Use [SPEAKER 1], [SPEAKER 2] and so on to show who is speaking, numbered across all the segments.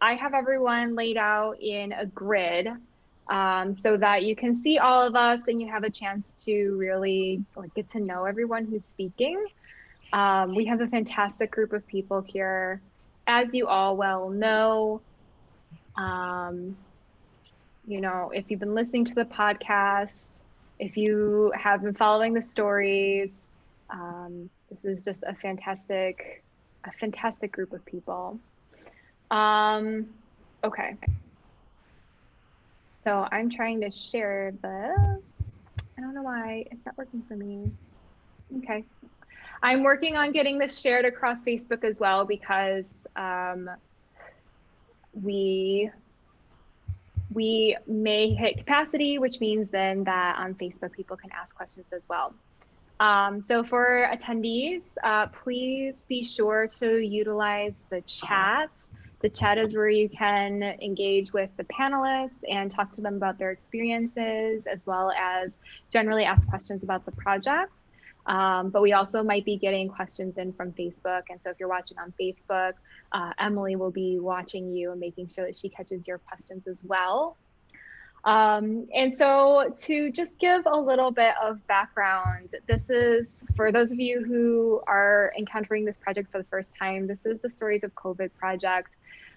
[SPEAKER 1] I have everyone laid out in a grid so that you can see all of us and you have a chance to really get to know everyone who's speaking. We have a fantastic group of people here. As you all well know, if you've been listening to the podcast, if you have been following the stories, this is just a fantastic group of people. Okay. So I'm trying to share this. I don't know why it's not working for me. Okay. I'm working on getting this shared across Facebook as well because we may hit capacity, which means then that on Facebook people can ask questions as well. So for attendees, please be sure to utilize the chat. The chat is where you can engage with the panelists and talk to them about their experiences, as well as generally ask questions about the project. But we also might be getting questions in from Facebook. And so if you're watching on Facebook, Emily will be watching you and making sure that she catches your questions as well. And so to just give a little bit of background, this is for those of you who are encountering this project for the first time, this is the Stories of COVID project.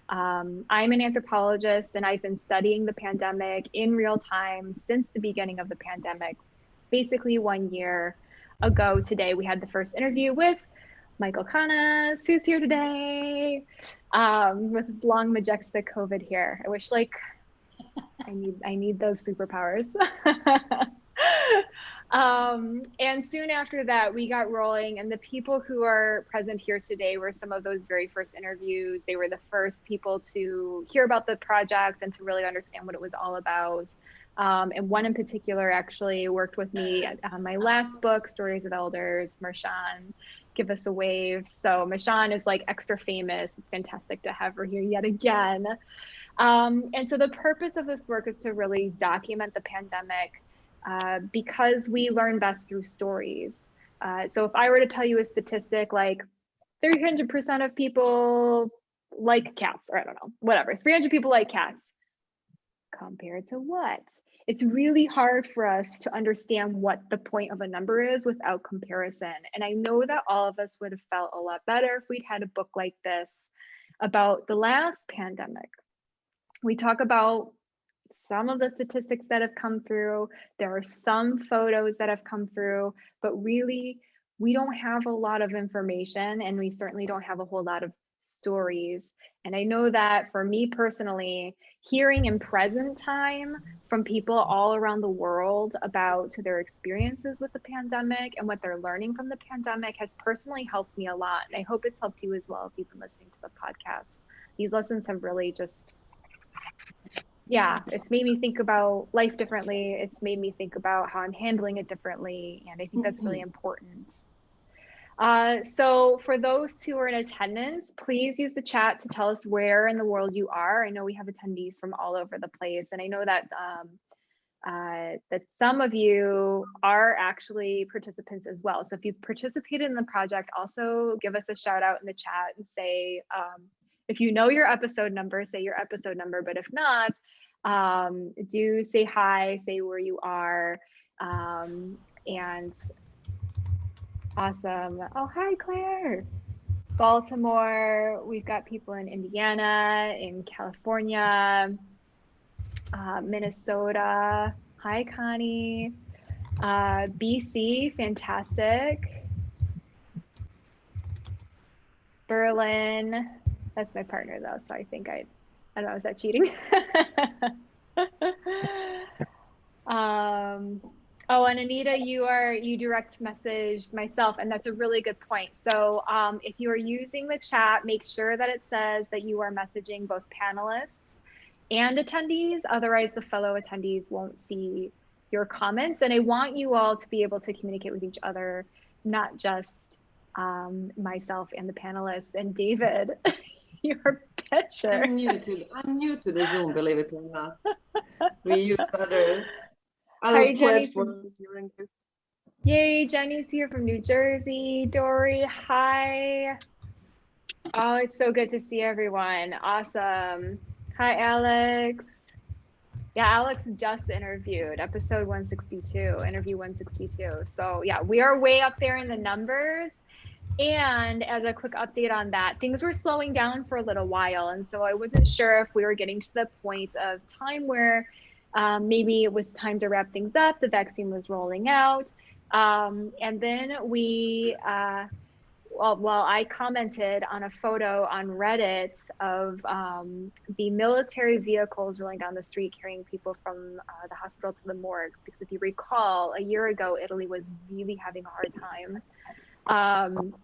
[SPEAKER 1] I'm an anthropologist and I've been studying the pandemic in real time since the beginning of the pandemic, basically 1 year ago today. We had the first interview with Michael Canas, who's here today, with his long majestic COVID hair. I wish I need those superpowers. And soon after that, we got rolling, and the people who are present here today were some of those very first interviews. They were the first people to hear about the project and to really understand what it was all about. And one in particular actually worked with me on my last book, Stories of Elders, Marshawn. Give us a wave. So Marshawn is like extra famous. It's fantastic to have her here yet again. And so the purpose of this work is to really document the pandemic because we learn best through stories. So if I were to tell you a statistic like 300% of people like cats, or I don't know, whatever, 300 people like cats, compared to what? It's really hard for us to understand what the point of a number is without comparison. And I know that all of us would have felt a lot better if we'd had a book like this about the last pandemic. We talk about some of the statistics that have come through. There are some photos that have come through, but really we don't have a lot of information and we certainly don't have a whole lot of stories. And I know that for me personally, hearing in present time from people all around the world about their experiences with the pandemic and what they're learning from the pandemic has personally helped me a lot. And I hope it's helped you as well if you've been listening to the podcast. These lessons have really just, it's made me think about life differently. It's made me think about how I'm handling it differently. And I think that's really important. So for those who are in attendance, please use the chat to tell us where in the world you are. I know we have attendees from all over the place, and I know that that some of you are actually participants as well. So if you've participated in the project, also give us a shout out in the chat and say, if you know your episode number, say your episode number, but if not, do say hi, say where you are, and awesome. Oh, hi, Claire. Baltimore. We've got people in Indiana, in California, Minnesota. Hi, Connie. BC, fantastic. Berlin. That's my partner though, so I think I don't know, is that cheating? Oh, and Anita, you direct messaged myself, and that's a really good point. So if you are using the chat, make sure that it says that you are messaging both panelists and attendees. Otherwise, the fellow attendees won't see your comments. And I want you all to be able to communicate with each other, not just myself and the panelists. And David, your picture.
[SPEAKER 2] I'm new to the Zoom, believe it or not. We use other platforms.
[SPEAKER 1] Yay, Jenny's here from New Jersey. Dory, hi. Oh, it's so good to see everyone. Awesome. Hi, Alex. Yeah, Alex just interviewed episode 162, interview 162. So, yeah, we are way up there in the numbers. And as a quick update on that, things were slowing down for a little while. And so I wasn't sure if we were getting to the point of time where maybe it was time to wrap things up. The vaccine was rolling out. And then I commented on a photo on Reddit of the military vehicles rolling down the street carrying people from the hospital to the morgues. Because if you recall, a year ago, Italy was really having a hard time.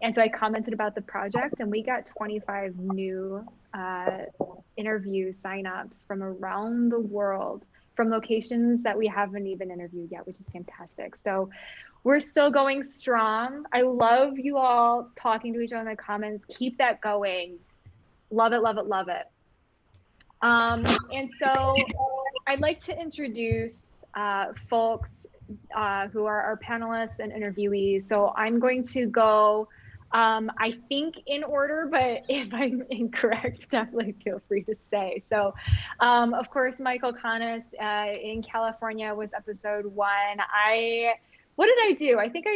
[SPEAKER 1] And so I commented about the project, and we got 25 new interview signups from around the world, from locations that we haven't even interviewed yet, which is fantastic. So we're still going strong. I love you all talking to each other in the comments. Keep that going. Love it, love it, love it. And so I'd like to introduce folks who are our panelists and interviewees. So I'm going to go, I think in order, but if I'm incorrect, definitely feel free to say. So, of course, Michael Canas in California was episode 1. What did I do? I think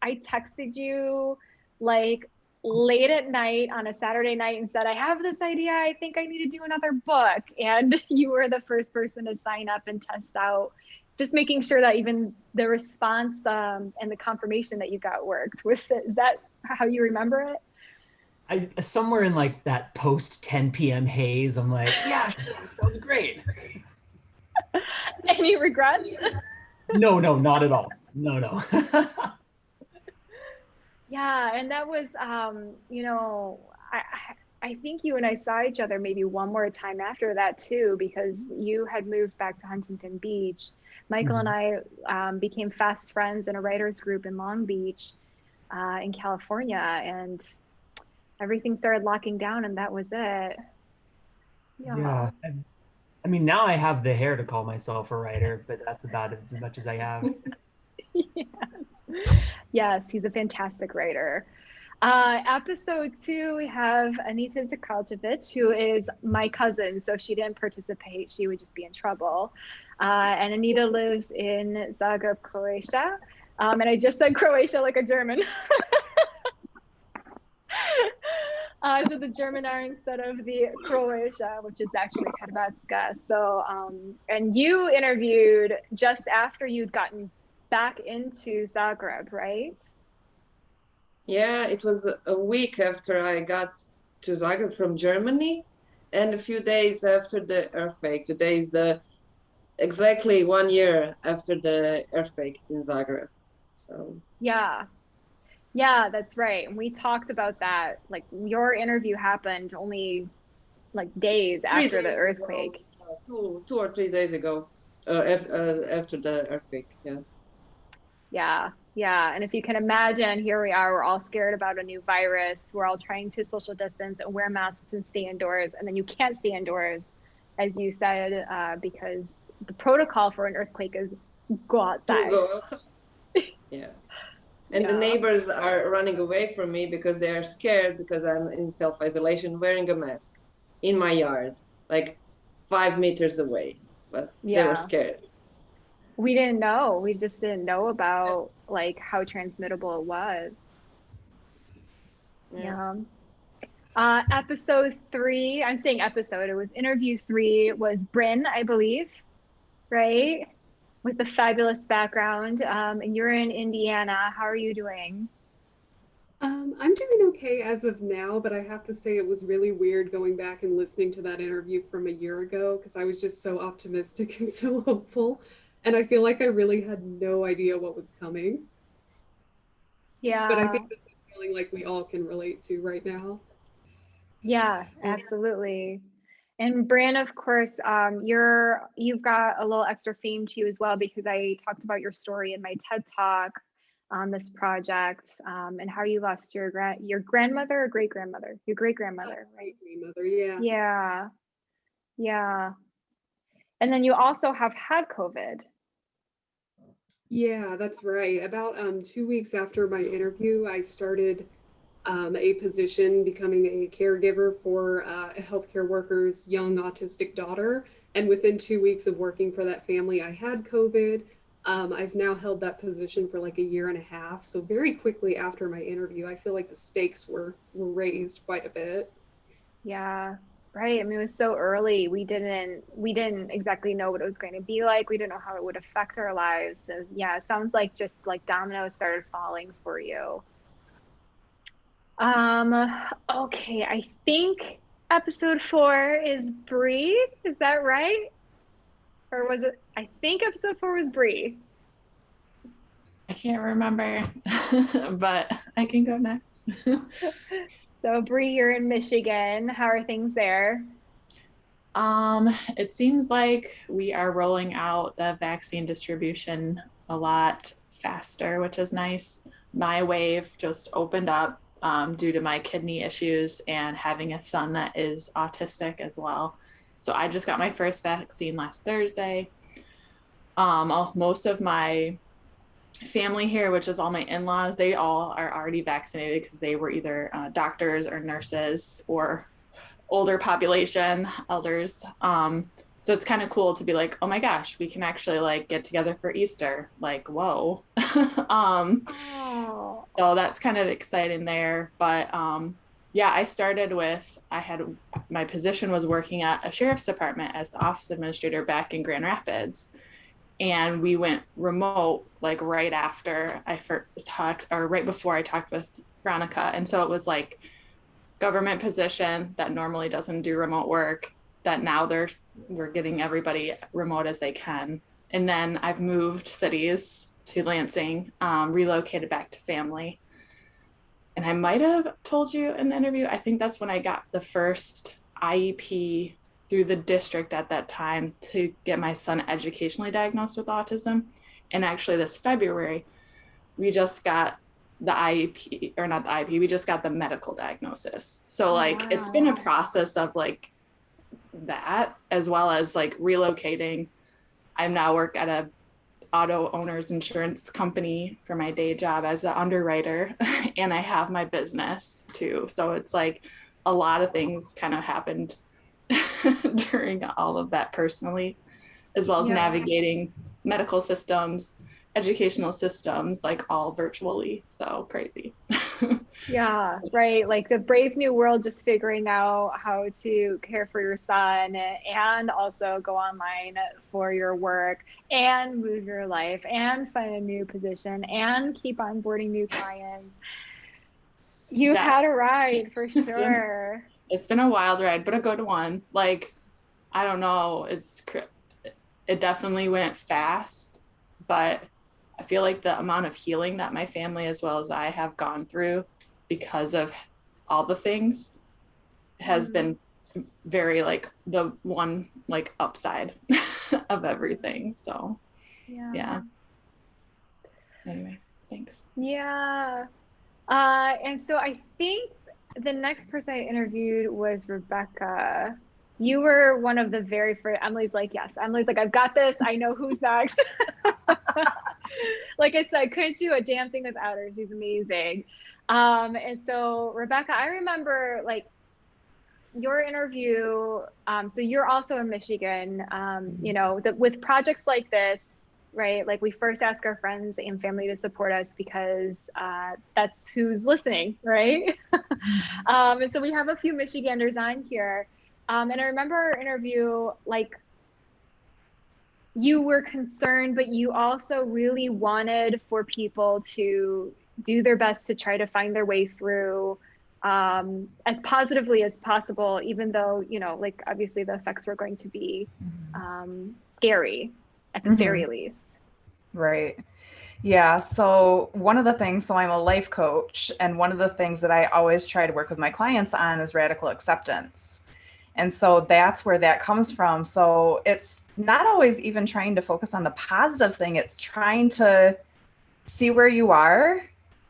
[SPEAKER 1] I texted you like late at night on a Saturday night and said, I have this idea. I think I need to do another book. And you were the first person to sign up and test out, just making sure that even the response and the confirmation that you got worked. Is that how you remember it?
[SPEAKER 3] I somewhere in like that post 10 p.m. haze, I'm like, yeah, sure, that sounds great.
[SPEAKER 1] Any regrets?
[SPEAKER 3] No, not at all. No.
[SPEAKER 1] Yeah, and that was, I think you and I saw each other maybe one more time after that too, because you had moved back to Huntington Beach. Michael and I became fast friends in a writers group in Long Beach, in California, and everything started locking down, and that was it.
[SPEAKER 3] Yeah. I mean, now I have the hair to call myself a writer, but that's about as much as I have.
[SPEAKER 1] Yes, he's a fantastic writer. Episode 2, we have Anita Zakaljevic, who is my cousin. So if she didn't participate, she would just be in trouble. And Anita lives in Zagreb, Croatia. And I just said Croatia like a German. So the German are instead of the Croatia, which is actually Hrvatska. So, and you interviewed just after you'd gotten back into Zagreb, right?
[SPEAKER 2] Yeah, it was a week after I got to Zagreb from Germany, and a few days after the earthquake. Today is exactly 1 year after the earthquake in Zagreb. So
[SPEAKER 1] yeah, that's right. And we talked about that. Like your interview happened only like days after the earthquake.
[SPEAKER 2] Ago, 2 or 3 days ago, after the earthquake.
[SPEAKER 1] Yeah. And if you can imagine, here we are, we're all scared about a new virus. We're all trying to social distance and wear masks and stay indoors. And then you can't stay indoors, as you said, because the protocol for an earthquake is go outside.
[SPEAKER 2] Yeah. And the neighbors are running away from me because they are scared because I'm in self-isolation wearing a mask in my yard, like 5 meters away. But they were scared.
[SPEAKER 1] We didn't know. We just didn't know about like how transmittable it was. Yeah. Episode 3, I'm saying episode, it was interview 3, was Bryn, I believe, right? With the fabulous background. And you're in Indiana. How are you doing?
[SPEAKER 4] I'm doing okay as of now, but I have to say it was really weird going back and listening to that interview from a year ago because I was just so optimistic and so hopeful. And I feel like I really had no idea what was coming.
[SPEAKER 1] Yeah.
[SPEAKER 4] But I think that's a feeling like we all can relate to right now.
[SPEAKER 1] Yeah, absolutely. And Bran, of course, you've got a little extra fame to you as well because I talked about your story in my TED Talk on this project, and how you lost your grandmother or great grandmother, your great grandmother, right?
[SPEAKER 4] Grandmother, yeah.
[SPEAKER 1] Yeah. And then you also have had COVID.
[SPEAKER 4] Yeah, that's right. About 2 weeks after my interview, I started a position becoming a caregiver for a healthcare worker's young autistic daughter. And within 2 weeks of working for that family, I had COVID. I've now held that position for like a year and a half. So very quickly after my interview, I feel like the stakes were raised quite a bit.
[SPEAKER 1] Yeah, right. I mean, it was so early. We didn't exactly know what it was going to be like. We didn't know how it would affect our lives. So yeah, it sounds like just like dominoes started falling for you. Um, okay, I think episode 4 is Bree. Is that right? Or was it? I think episode 4 was Bree.
[SPEAKER 5] I can't remember, but I can go next.
[SPEAKER 1] So Bree, you're in Michigan. How are things there?
[SPEAKER 5] It seems like we are rolling out the vaccine distribution a lot faster, which is nice. My wave just opened up due to my kidney issues and having a son that is autistic as well. So I just got my first vaccine last Thursday. Most of my family here, which is all my in-laws, they all are already vaccinated because they were either doctors or nurses or older population, elders. So it's kind of cool to be like, oh my gosh, we can actually like get together for Easter. Like, whoa.
[SPEAKER 1] Oh.
[SPEAKER 5] So that's kind of exciting there. But yeah, my position was working at a sheriff's department as the office administrator back in Grand Rapids. And we went remote like right after I first talked, or right before I talked with Veronica. And so it was like government position that normally doesn't do remote work, that now we're getting everybody remote as they can. And then I've moved cities to Lansing, relocated back to family. And I might have told you in the interview, I think that's when I got the first IEP through the district at that time to get my son educationally diagnosed with autism. And actually this February, we just got the IEP, or not the IEP, we just got the medical diagnosis. So like,
[SPEAKER 1] Wow.
[SPEAKER 5] It's been a process of like that, as well as like relocating. I now work at a auto owner's insurance company for my day job as an underwriter, and I have my business too. So it's like a lot of things kind of happened during all of that personally, as well as navigating medical systems, educational systems, like all virtually. So crazy.
[SPEAKER 1] Yeah, right. Like the brave new world, just figuring out how to care for your son and also go online for your work and move your life and find a new position and keep onboarding new clients. You've had a ride for sure.
[SPEAKER 5] It's been a wild ride, but a good one. Like, I don't know, it definitely went fast, but I feel like the amount of healing that my family as well as I have gone through because of all the things has been very like the one like upside of everything. So yeah. Anyway, thanks.
[SPEAKER 1] Yeah. And so I think the next person I interviewed was Rebecca. You were one of the very first. Emily's like, yes. Emily's like, I've got this. I know who's next. Like I said, I couldn't do a damn thing without her. She's amazing. And so Rebecca, I remember like your interview. So you're also in Michigan, you know, with projects like this, right? Like we first ask our friends and family to support us because that's who's listening, right? And so we have a few Michiganders on here. And I remember our interview, like you were concerned, but you also really wanted for people to do their best to try to find their way through as positively as possible, even though, you know, like obviously the effects were going to be scary at the very least.
[SPEAKER 6] Right. Yeah. So one of the things, so I'm a life coach, and one of the things that I always try to work with my clients on is radical acceptance. And so that's where that comes from. So it's not always even trying to focus on the positive thing. It's trying to see where you are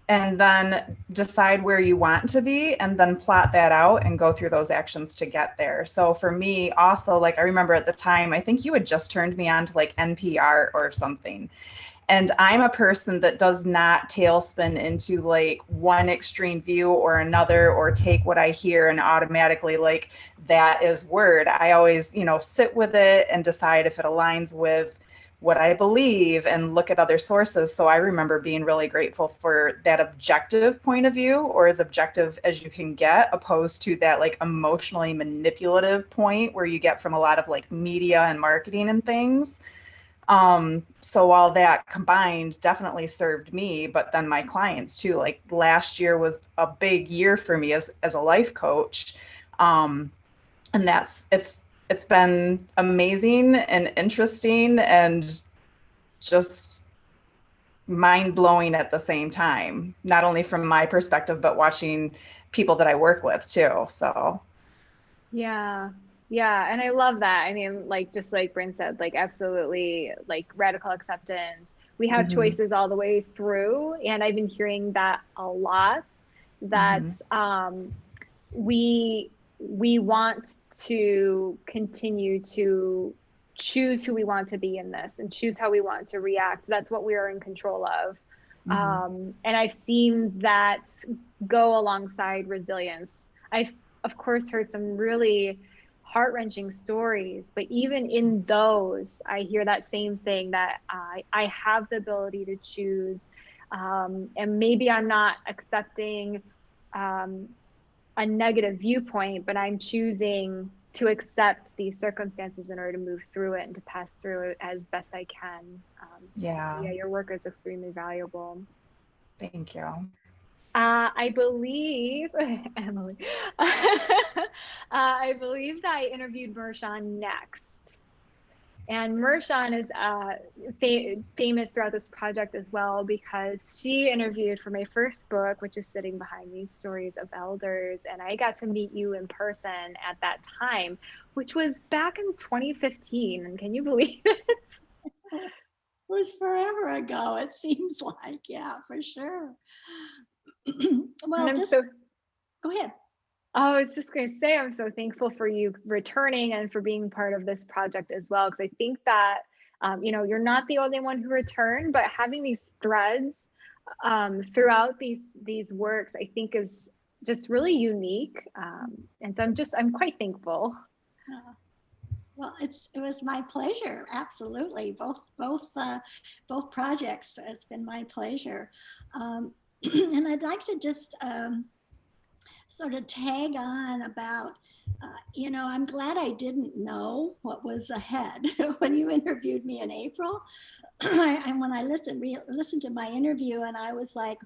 [SPEAKER 6] and then decide where you want to be and then plot that out and go through those actions to get there. So for me also, like I remember at the time, I think you had just turned me on to like NPR or something. And I'm a person that does not tailspin into like one extreme view or another, or take what I hear and automatically like that is word. I always, you know, sit with it and decide if it aligns with what I believe and look at other sources. So I remember being really grateful for that objective point of view, or as objective as you can get, opposed to that like emotionally manipulative point where you get from a lot of like media and marketing and things. So all that combined definitely served me, but then my clients too. Like last year was a big year for me as a life coach. And it's been amazing and interesting and just mind blowing at the same time, not only from my perspective, but watching people that I work with too. So
[SPEAKER 1] Yeah. Yeah. And I love that. I mean, like, just like Bryn said, like, absolutely, like radical acceptance. We have
[SPEAKER 6] mhm,
[SPEAKER 1] choices all the way through. And I've been hearing that a lot, that
[SPEAKER 6] mhm,
[SPEAKER 1] we want to continue to choose who we want to be in this and choose how we want to react. That's what we are in control of.
[SPEAKER 6] mhm,
[SPEAKER 1] And I've seen that go alongside resilience. I've, of course, heard some really heart-wrenching stories, but even in those, I hear that same thing, that I have the ability to choose. And maybe I'm not accepting um, a negative viewpoint, but I'm choosing to accept these circumstances in order to move through it and to pass through it as best I can.
[SPEAKER 6] yeah,
[SPEAKER 1] Yeah, your work is extremely valuable.
[SPEAKER 6] thank you.
[SPEAKER 1] I believe, Emily, I believe that I interviewed Mershawn next. And Mershawn is famous throughout this project as well, because she interviewed for my first book, which is sitting behind me, Stories of Elders. And I got to meet you in person at that time, which was back in 2015. And can you believe it?
[SPEAKER 7] It was forever ago, it seems like. Yeah, for sure.
[SPEAKER 1] And
[SPEAKER 7] Well,
[SPEAKER 1] I'm
[SPEAKER 7] just
[SPEAKER 1] so,
[SPEAKER 7] go ahead.
[SPEAKER 1] oh, I was just going to say, I'm so thankful for you returning and for being part of this project as well. Because I think that, you know, you're not the only one who returned, but having these threads throughout these works, I think is just really unique. And so I'm quite thankful.
[SPEAKER 7] Uh, Well, it was my pleasure. Absolutely, both projects. It's been my pleasure, and I'd like to just sort of tag on about. You know, I'm glad I didn't know what was ahead when you interviewed me in April. And when I listened to my interview, and I was like,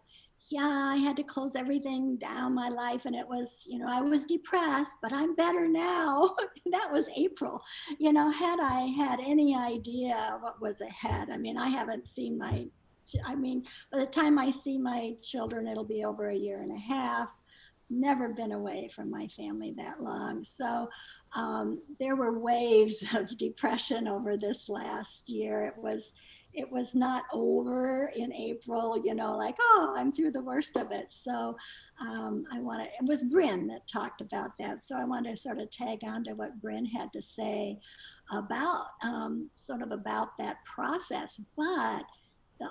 [SPEAKER 7] yeah, I had to close everything down my life, and it was, you know, I was depressed, but I'm better now. That was April. You know, had I had any idea what was ahead, I mean, I haven't seen my, I mean, by the time I see my children, it'll be over a year and a half. Never been away from my family that long. So there were waves of depression over this last year. It was not over in April, you know, like, oh, I'm through the worst of it. So it was Bryn that talked about that. So I want to sort of tag on to what Bryn had to say about sort of about that process. But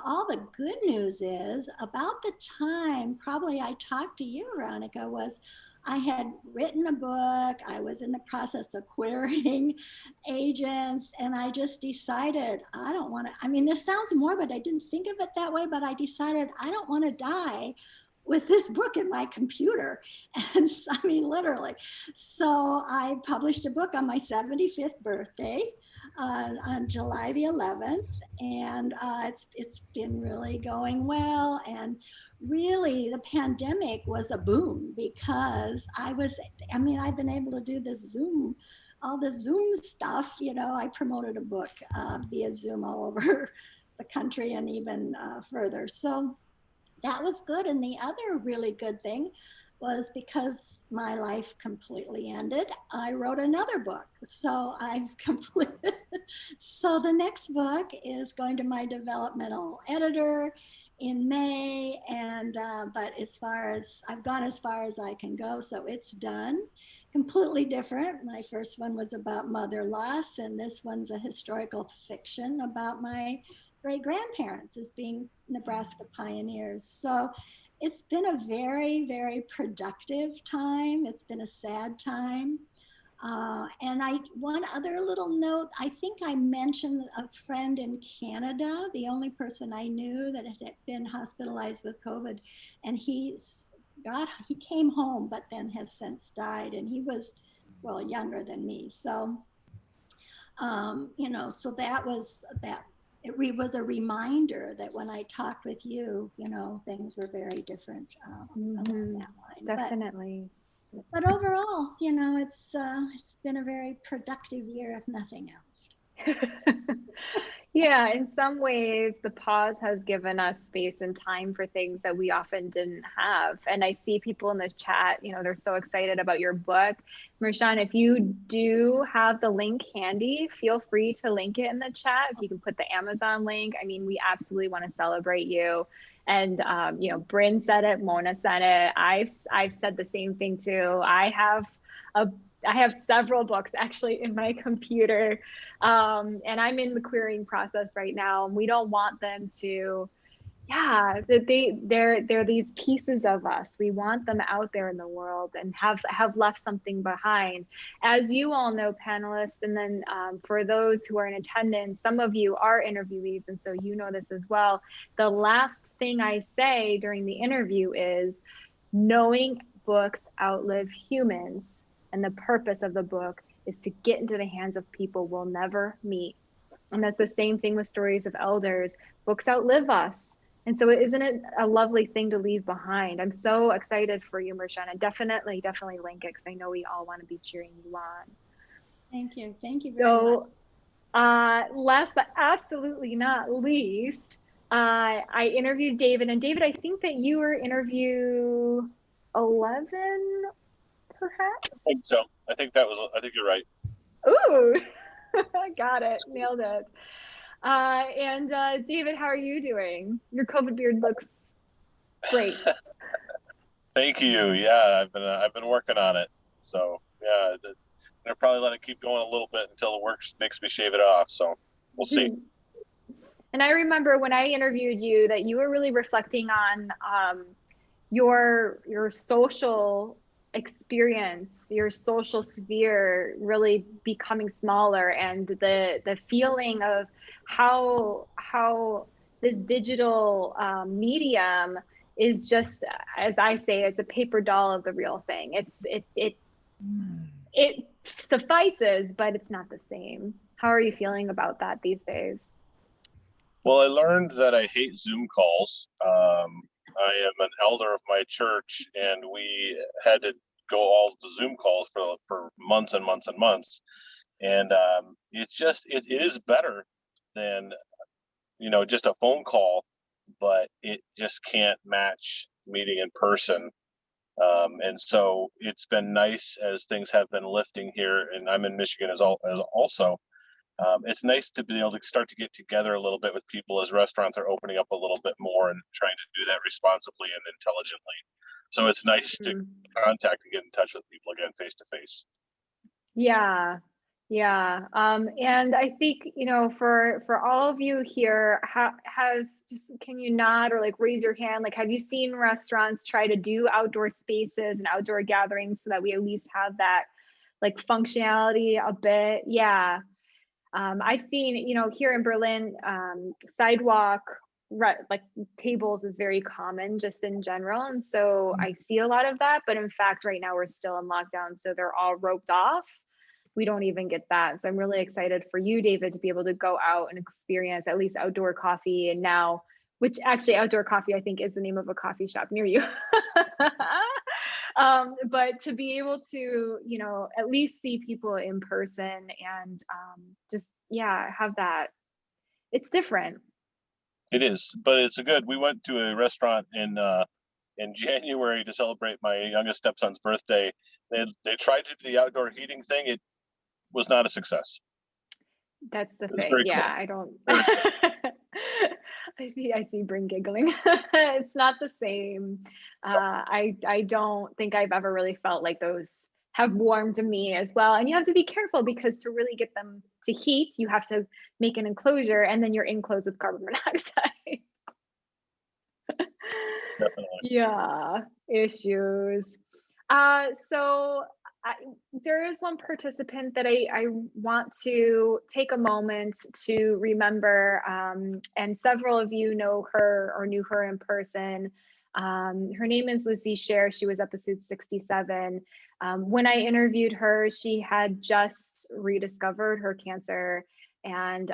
[SPEAKER 7] all the good news is, about the time probably I talked to you, Veronica, was I had written a book. I was in the process of querying agents, and I just decided I don't want to. I mean, this sounds morbid. I didn't think of it that way, but I decided I don't want to die with this book in my computer. And I mean, literally. So I published a book on my 75th birthday on July the 11th. And it's been really going well. And really, the pandemic was a boom, because I mean, I've been able to do this Zoom, all the Zoom stuff. You know, I promoted a book via Zoom all over the country and even further. So that was good. And the other really good thing was, because my life completely ended, I wrote another book. So I've completed. So the next book is going to my developmental editor in May. And, but as far as I've gone as far as I can go, so it's done. Completely different. My first one was about mother loss, and this one's a historical fiction about my great-grandparents as being Nebraska pioneers. So it's been a very, very productive time. It's been a sad time. And one other little note, I think I mentioned a friend in Canada, the only person I knew that had been hospitalized with COVID, and he came home, but then has since died, and he was, well, younger than me. So, so that was that. It was a reminder that when I talked with you, things were very different along that line.
[SPEAKER 1] Definitely.
[SPEAKER 7] But overall, it's been a very productive year, if nothing else.
[SPEAKER 1] Yeah, in some ways, the pause has given us space and time for things that we often didn't have. And I see people in the chat, they're so excited about your book. Mershawn, if you do have the link handy, feel free to link it in the chat. If you can put the Amazon link, I mean, we absolutely want to celebrate you. And, Bryn said it, Mona said it. I've said the same thing too. I have several books actually in my computer, and I'm in the querying process right now. And we don't want them to, they're these pieces of us. We want them out there in the world and have left something behind. As you all know, panelists, and then for those who are in attendance, some of you are interviewees, and so you know this as well. The last thing I say during the interview is, knowing books outlive humans. And the purpose of the book is to get into the hands of people we'll never meet. And that's the same thing with stories of elders. Books outlive us. And so isn't it a lovely thing to leave behind? I'm so excited for you, Mershawn, and definitely link it, because I know we all want to be cheering you on.
[SPEAKER 7] Thank you. Thank you very much.
[SPEAKER 1] Last but absolutely not least, I interviewed David. And David, I think that you were interview 11, perhaps?
[SPEAKER 8] I think so. I think you're right.
[SPEAKER 1] Ooh, got it. Nailed it. And David, how are you doing? Your COVID beard looks great.
[SPEAKER 8] Thank you. Yeah, I've been working on it. So yeah, I'll probably let it keep going a little bit until the work makes me shave it off. So we'll see.
[SPEAKER 1] And I remember when I interviewed you that you were really reflecting on your social experience, your social sphere really becoming smaller, and the feeling of how this digital medium is just, as I say, it's a paper doll of the real thing. It suffices, but it's not the same. How are you feeling about that these days?
[SPEAKER 8] Well, I learned that I hate Zoom calls. I am an elder of my church, and we had to go all the Zoom calls for months and months and months. And it is better than, just a phone call, but it just can't match meeting in person. And so it's been nice as things have been lifting here, and I'm in Michigan as also. It's nice to be able to start to get together a little bit with people as restaurants are opening up a little bit more and trying to do that responsibly and intelligently. So it's nice to contact and get in touch with people again face to face.
[SPEAKER 1] Yeah. And I think, for all of you here, can you nod or raise your hand? Have you seen restaurants try to do outdoor spaces and outdoor gatherings so that we at least have that functionality a bit? Yeah. I've seen, here in Berlin, sidewalk tables is very common just in general. And so I see a lot of that, but in fact, right now we're still in lockdown. So they're all roped off. We don't even get that. So I'm really excited for you, David, to be able to go out and experience at least outdoor coffee. And now, which actually outdoor coffee, I think, is the name of a coffee shop near you. But to be able to, at least see people in person and have that. It's different. It
[SPEAKER 8] is, but it's we went to a restaurant in January to celebrate my youngest stepson's birthday. They tried to do the outdoor heating thing. It was not a success.
[SPEAKER 1] That's the thing. Yeah, cool. I don't. I see Bryn giggling. It's not the same. I don't think I've ever really felt like those have warmed me as well. And you have to be careful because to really get them to heat, you have to make an enclosure and then you're enclosed with carbon monoxide.
[SPEAKER 8] Definitely.
[SPEAKER 1] Yeah, issues. So there is one participant that I want to take a moment to remember, and several of you know her or knew her in person. Her name is Lucy Scher. She was episode 67. When I interviewed her, she had just rediscovered her cancer, and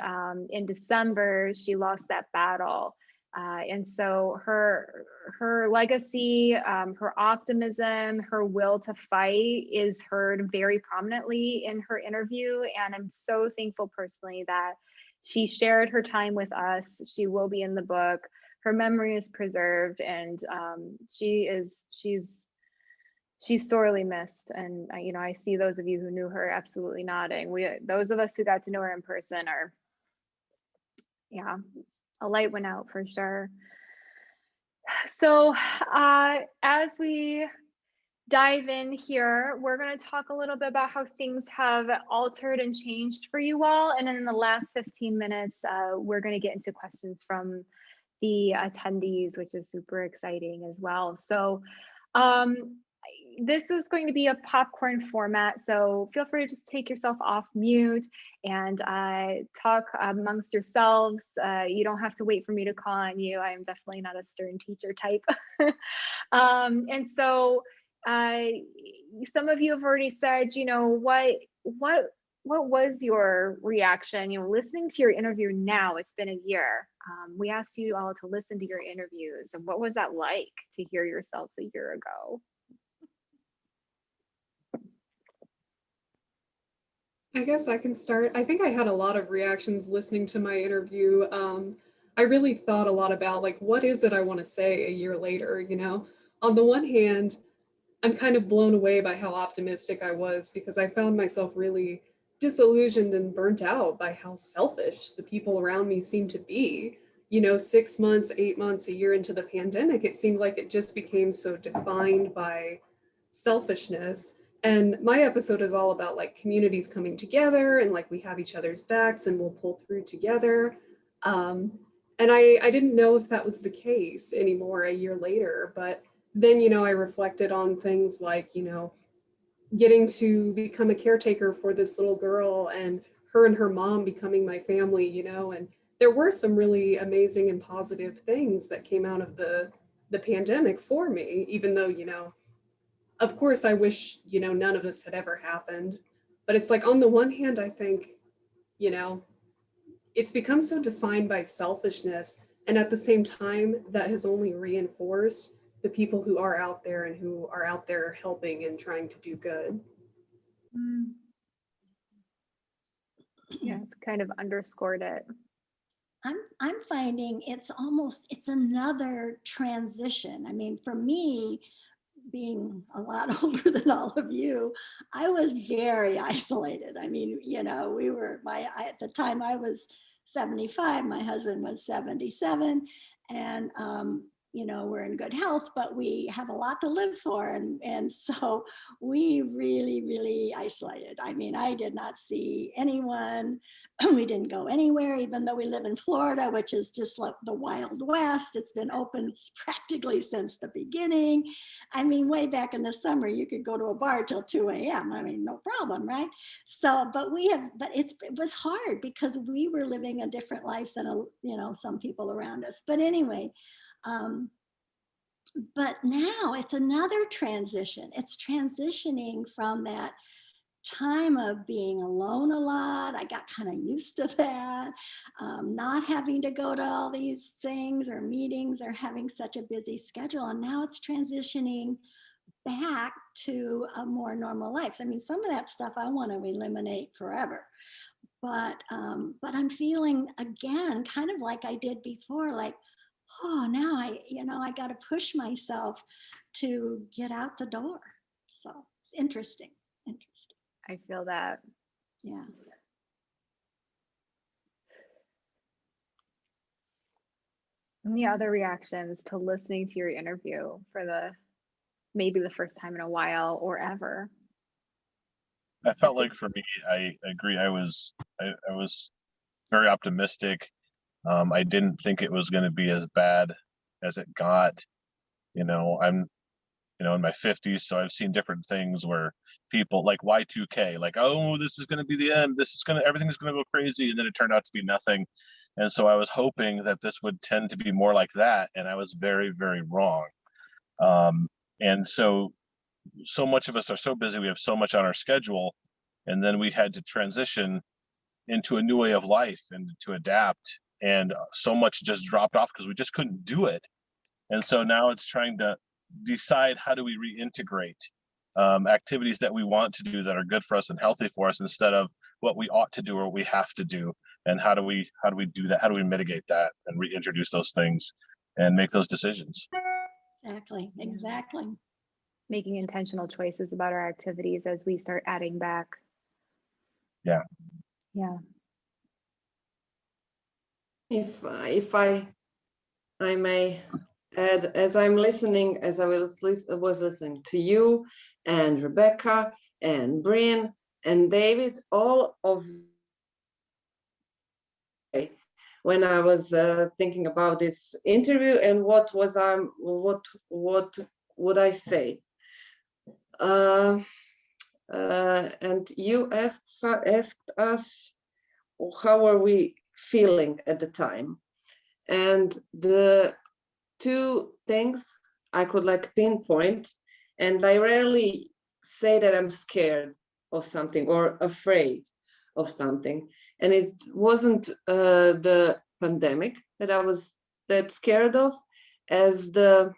[SPEAKER 1] in December, she lost that battle. And so her legacy, her optimism, her will to fight is heard very prominently in her interview. And I'm so thankful personally that she shared her time with us. She will be in the book. Her memory is preserved, and she's sorely missed. And you know, I see those of you who knew her absolutely nodding. Those of us who got to know her in person are, yeah, a light went out for sure. So as we dive in here, we're going to talk a little bit about how things have altered and changed for you all. And then in the last 15 minutes, we're going to get into questions from the attendees, which is super exciting as well. So this is going to be a popcorn format, so feel free to just take yourself off mute and talk amongst yourselves. You don't have to wait for me to call on you. I am definitely not a stern teacher type. And so some of you have already said, you know, what was your reaction? You know, listening to your interview now, it's been a year. We asked you all to listen to your interviews, and what was that like to hear yourselves a year ago?
[SPEAKER 4] I guess I can start. I think I had a lot of reactions listening to my interview. I really thought a lot about, like, what is it I want to say a year later, you know? On the one hand, I'm kind of blown away by how optimistic I was, because I found myself really disillusioned and burnt out by how selfish the people around me seemed to be. You know, 6 months, 8 months, a year into the pandemic, it seemed like it just became so defined by selfishness. And my episode is all about, like, communities coming together and, like, we have each other's backs and we'll pull through together. And I didn't know if that was the case anymore a year later, but then, you know, I reflected on things like, you know, getting to become a caretaker for this little girl and her mom becoming my family, you know, and there were some really amazing and positive things that came out of the pandemic for me, even though, you know, of course I wish, you know, none of this had ever happened. But it's like, on the one hand, I think, you know, it's become so defined by selfishness. And at the same time, that has only reinforced the people who are out there and who are out there helping and trying to do good.
[SPEAKER 1] Yeah, it's kind of underscored it.
[SPEAKER 7] I'm finding it's another transition. I mean, for me, being a lot older than all of you, I was very isolated. I mean, you know, at the time I was 75, my husband was 77, and you know, we're in good health, but we have a lot to live for. And so we really, really isolated. I mean, I did not see anyone. We didn't go anywhere, even though we live in Florida, which is just like the Wild West. It's been open practically since the beginning. I mean, way back in the summer, you could go to a bar till 2 a.m. I mean, no problem, right? So, but it was hard because we were living a different life than, you know, some people around us. But anyway, but now it's another transition. It's transitioning from that time of being alone a lot. I got kind of used to that, not having to go to all these things or meetings or having such a busy schedule. And now it's transitioning back to a more normal life. I mean, some of that stuff I want to eliminate forever. But I'm feeling again, kind of like I did before, like, oh, now I got to push myself to get out the door. So it's interesting.
[SPEAKER 1] I feel that.
[SPEAKER 7] Yeah.
[SPEAKER 1] Any other reactions to listening to your interview for maybe the first time in a while or ever?
[SPEAKER 8] I felt like for me, I agree. I was very optimistic. I didn't think it was going to be as bad as it got. I'm in my 50s, so I've seen different things where people like Y2K, like, oh, this is going to be the end. Everything's going to go crazy, and then it turned out to be nothing. And so I was hoping that this would tend to be more like that, and I was very, very wrong. And so much of us are so busy, we have so much on our schedule, and then we had to transition into a new way of life and to adapt, and so much just dropped off because we just couldn't do it. And so now it's trying to decide, how do we reintegrate activities that we want to do that are good for us and healthy for us, instead of what we ought to do or what we have to do. And how do we do that? How do we mitigate that and reintroduce those things and make those decisions?
[SPEAKER 7] Exactly.
[SPEAKER 1] Making intentional choices about our activities as we start adding back.
[SPEAKER 8] Yeah.
[SPEAKER 2] If I may add, as I'm listening, as I was listening to you and Rebecca and Bryn and David, all of when I was thinking about this interview and what would I say? And you asked us how are we feeling at the time, and the two things I could pinpoint, and I rarely say that I'm scared of something or afraid of something, and it wasn't the pandemic that I was that scared of as the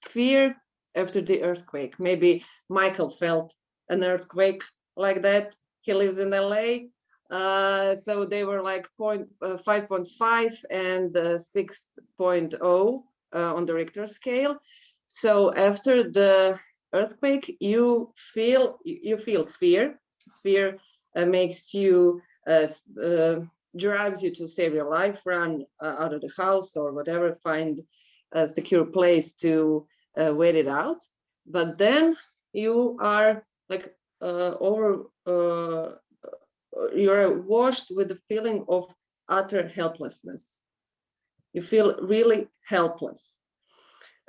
[SPEAKER 2] fear after the earthquake. Maybe Michael felt an earthquake like that. He lives in LA. So they were 5.5 and 6.0 on the Richter scale. So after the earthquake, you feel fear. Fear makes you drives you to save your life, run out of the house or whatever, find a secure place to wait it out. But then you are you're washed with the feeling of utter helplessness. You feel really helpless.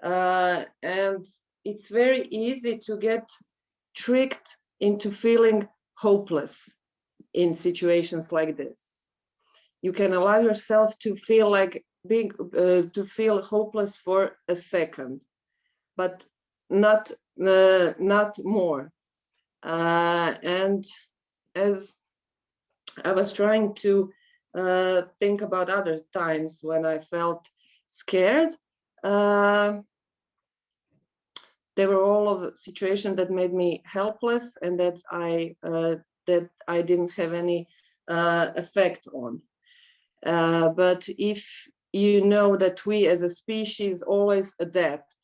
[SPEAKER 2] And it's very easy to get tricked into feeling hopeless in situations like this. You can allow yourself to feel to feel hopeless for a second, but not more. And as I was trying to think about other times when I felt scared, there were all of situations that made me helpless and that I didn't have any effect on. But if you know that we as a species always adapt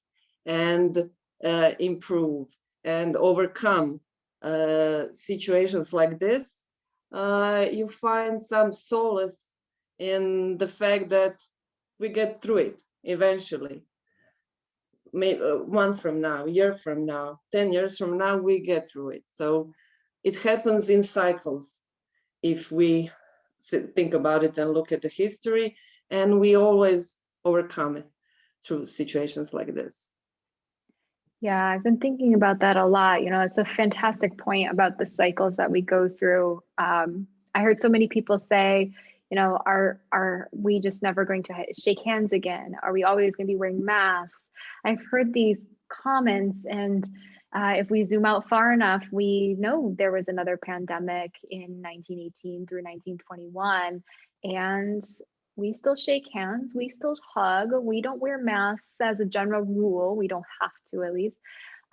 [SPEAKER 2] and improve and overcome situations like this, you find some solace in the fact that we get through it eventually. Maybe a month from now, a year from now, 10 years from now, we get through it. So it happens in cycles if we think about it and look at the history, and we always overcome it through situations like this.
[SPEAKER 1] Yeah, I've been thinking about that a lot. It's a fantastic point about the cycles that we go through. I heard so many people say, are we just never going to shake hands again? Are we always going to be wearing masks? I've heard these comments, and if we zoom out far enough, we know there was another pandemic in 1918 through 1921, and we still shake hands, we still hug, we don't wear masks as a general rule, we don't have to at least.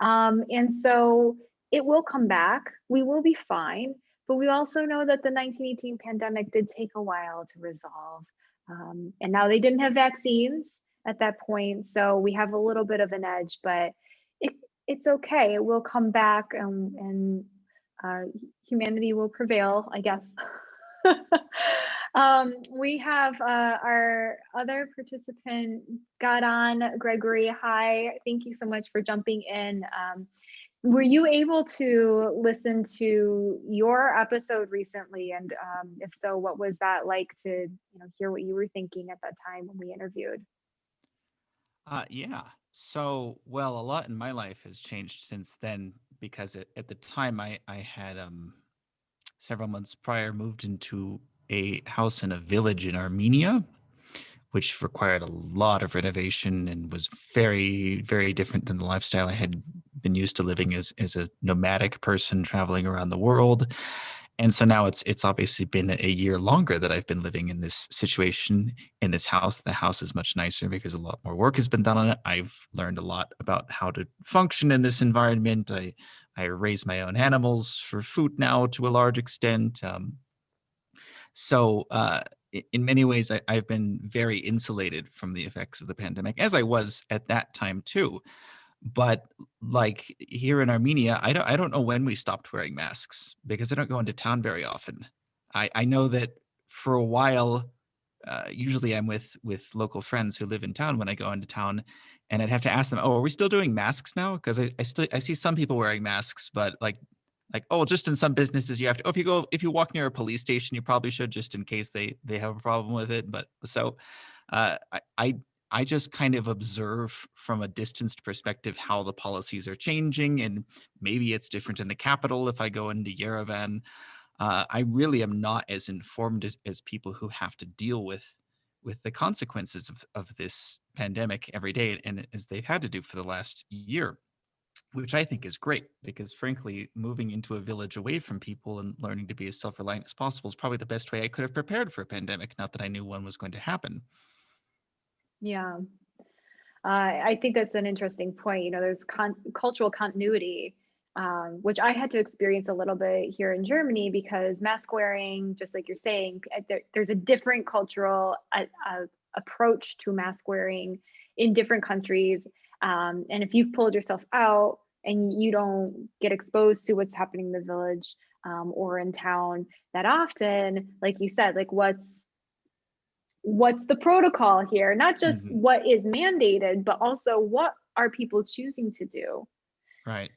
[SPEAKER 1] And so it will come back, we will be fine, but we also know that the 1918 pandemic did take a while to resolve. And now they didn't have vaccines at that point, so we have a little bit of an edge, but it's okay, it will come back, and humanity will prevail, I guess. We have our other participant got on, Gregory. Hi, thank you so much for jumping in. Were you able to listen to your episode recently? And if so, what was that like to hear what you were thinking at that time when we interviewed?
[SPEAKER 9] Yeah. So, well, a lot in my life has changed since then because at the time I had several months prior moved into a house in a village in Armenia, which required a lot of renovation and was very, very different than the lifestyle I had been used to living as a nomadic person traveling around the world. And so now it's obviously been a year longer that I've been living in this situation in this house. The house is much nicer because a lot more work has been done on it. I've learned a lot about how to function in this environment. I raise my own animals for food now to a large extent. So in many ways, I've been very insulated from the effects of the pandemic, as I was at that time too. But like here in Armenia, I don't know when we stopped wearing masks because I don't go into town very often. I know that for a while, usually I'm with local friends who live in town when I go into town, and I'd have to ask them, "Oh, are we still doing masks now?" Because I see some people wearing masks, but like oh, just in some businesses you have to. Oh, if you walk near a police station, you probably should just in case they have a problem with it. But so uh, I I I just kind of observe from a distanced perspective how the policies are changing, and maybe it's different in the capital if I go into Yerevan. I really am not as informed as people who have to deal with the consequences of this pandemic every day, and as they've had to do for the last year, which I think is great because frankly, moving into a village away from people and learning to be as self-reliant as possible is probably the best way I could have prepared for a pandemic, not that I knew one was going to happen.
[SPEAKER 1] Yeah. I think that's an interesting point. There's cultural continuity, which I had to experience a little bit here in Germany because mask wearing, just like you're saying, there's a different cultural approach to mask wearing in different countries. And if you've pulled yourself out and you don't get exposed to what's happening in the village or in town that often, like you said, like what's the protocol here? Not just what is mandated, but also what are people choosing to do?
[SPEAKER 9] Right.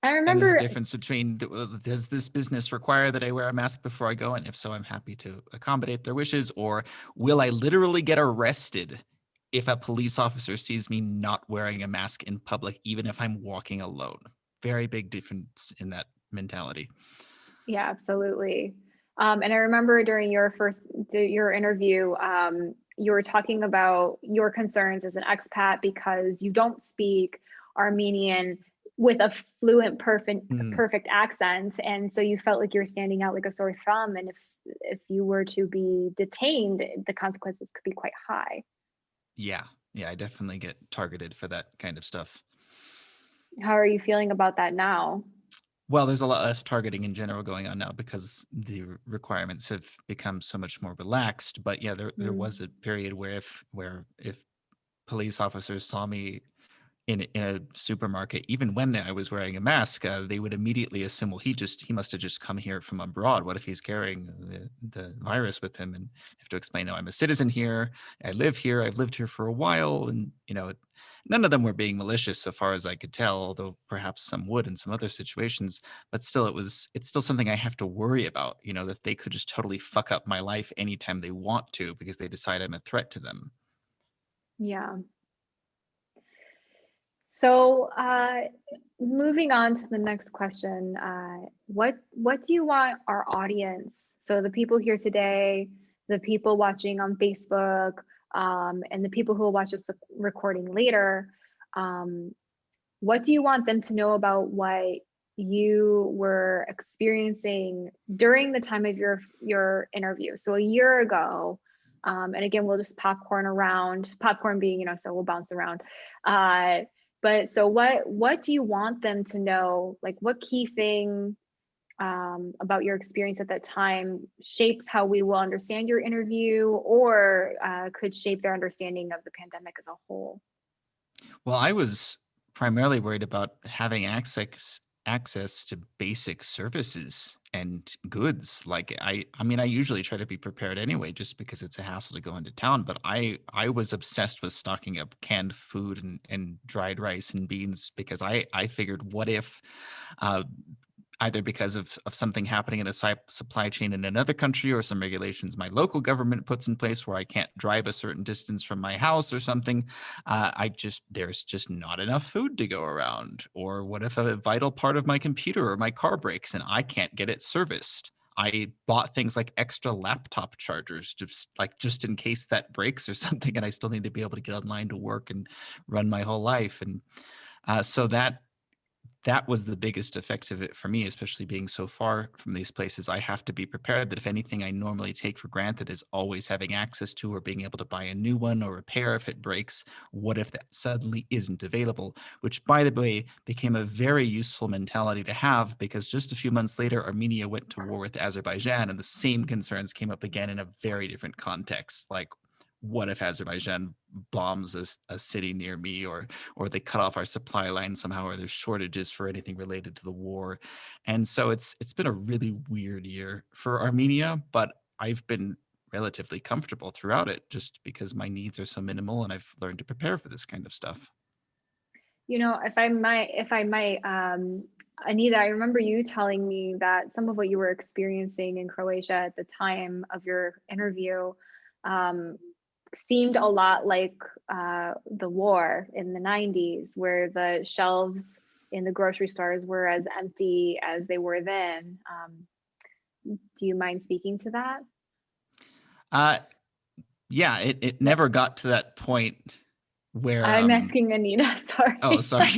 [SPEAKER 1] I remember.
[SPEAKER 9] And there's a difference between, does this business require that I wear a mask before I go? And if so, I'm happy to accommodate their wishes. Or will I literally get arrested if a police officer sees me not wearing a mask in public, even if I'm walking alone? Very big difference in that mentality.
[SPEAKER 1] Yeah, absolutely. And I remember during your interview, you were talking about your concerns as an expat because you don't speak Armenian with a fluent, perfect accent, and so you felt like you were standing out like a sore thumb. And if you were to be detained, the consequences could be quite high.
[SPEAKER 9] Yeah, I definitely get targeted for that kind of stuff.
[SPEAKER 1] How are you feeling about that now?
[SPEAKER 9] Well, there's a lot less targeting in general going on now because the requirements have become so much more relaxed. But yeah, there was a period where if police officers saw me in a supermarket, even when I was wearing a mask, they would immediately assume, well, he must have just come here from abroad. What if he's carrying the virus with him? And I have to explain, no, I'm a citizen here. I live here. I've lived here for a while. And, none of them were being malicious so far as I could tell, although perhaps some would in some other situations. But still, it's still something I have to worry about, that they could just totally fuck up my life anytime they want to because they decide I'm a threat to them.
[SPEAKER 1] Yeah. So moving on to the next question, what do you want our audience, so the people here today, the people watching on Facebook, and the people who will watch this recording later, what do you want them to know about what you were experiencing during the time of your interview? So a year ago, and again, we'll just popcorn being, so we'll bounce around. But so what do you want them to know? Like what key thing about your experience at that time shapes how we will understand your interview or could shape their understanding of the pandemic as a whole?
[SPEAKER 9] Well, I was primarily worried about having access access to basic services and goods. Like I mean, I usually try to be prepared anyway, just because it's a hassle to go into town. But I was obsessed with stocking up canned food and dried rice and beans, because I figured, what if either because of something happening in the supply chain in another country, or some regulations my local government puts in place where I can't drive a certain distance from my house or something, there's just not enough food to go around. Or what if a vital part of my computer or my car breaks and I can't get it serviced? I bought things like extra laptop chargers, just in case that breaks or something, and I still need to be able to get online to work and run my whole life. And so that was the biggest effect of it for me, especially being so far from these places. I have to be prepared that if anything I normally take for granted is always having access to, or being able to buy a new one or repair if it breaks, what if that suddenly isn't available? Which, by the way, became a very useful mentality to have, because just a few months later, Armenia went to war with Azerbaijan, and the same concerns came up again in a very different context. Like, what if Azerbaijan bombs a city near me, or they cut off our supply line somehow, or there's shortages for anything related to the war? And so it's been a really weird year for Armenia, but I've been relatively comfortable throughout it, just because my needs are so minimal and I've learned to prepare for this kind of stuff.
[SPEAKER 1] You know, if I might, Anita, I remember you telling me that some of what you were experiencing in Croatia at the time of your interview seemed a lot like the war in the 90s, where the shelves in the grocery stores were as empty as they were then. Do you mind speaking to that?
[SPEAKER 9] Yeah, it never got to that point where
[SPEAKER 1] I'm asking Anita, sorry.
[SPEAKER 9] Oh, sorry.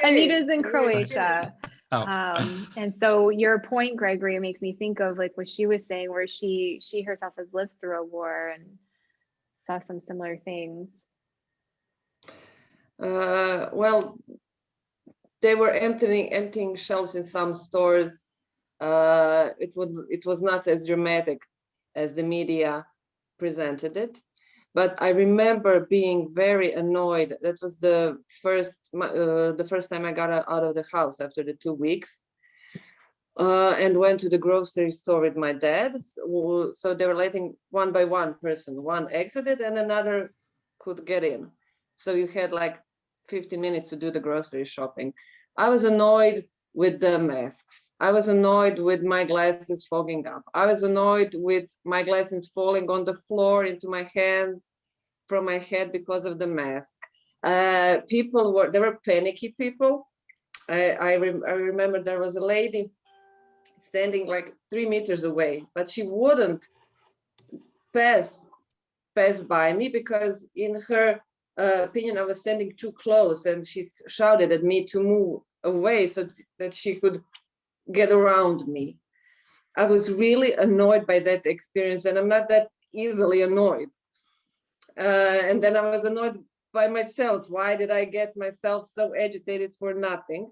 [SPEAKER 1] Anita's in Croatia.
[SPEAKER 9] Oh.
[SPEAKER 1] And so your point, Gregory, makes me think of like what she was saying, where she herself has lived through a war and saw some similar things.
[SPEAKER 2] Well, they were emptying shelves in some stores. It was not as dramatic as the media presented it, but I remember being very annoyed. That was the first time I got out of the house after the 2 weeks, and went to the grocery store with my dad. So they were letting one by one person, one exited and another could get in. So you had like 15 minutes to do the grocery shopping. I was annoyed with the masks. I was annoyed with my glasses fogging up. I was annoyed with my glasses falling on the floor into my hands from my head because of the mask. There were panicky people. I remember there was a lady standing like 3 meters away, but she wouldn't pass by me because in her opinion I was standing too close, and she shouted at me to move away so that she could get around me. I was really annoyed by that experience, and I'm not that easily annoyed. And then I was annoyed by myself. Why did I get myself so agitated for nothing?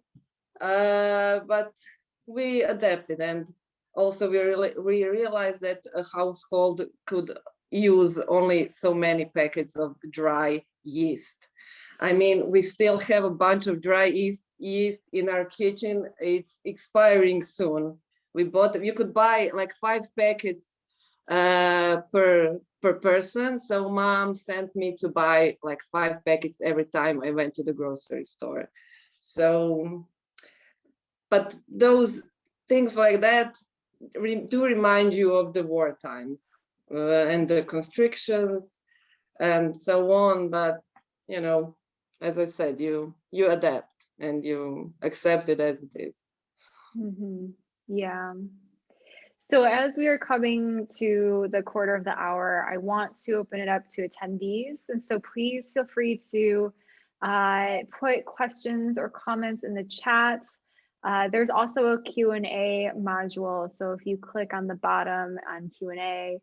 [SPEAKER 2] But we adapted, and also we realized that a household could use only so many packets of dry yeast. I mean, we still have a bunch of dry yeast in our kitchen. It's expiring soon. You could buy like 5 packets per person. So mom sent me to buy like 5 packets every time I went to the grocery store. So, but those things like that do remind you of the war times and the constrictions and so on. But, you know, as I said, you adapt and you accept it as it is.
[SPEAKER 1] Mm-hmm. Yeah. So as we are coming to the quarter of the hour, I want to open it up to attendees. And so please feel free to put questions or comments in the chat. There's also a Q&A module. So if you click on the bottom on Q&A,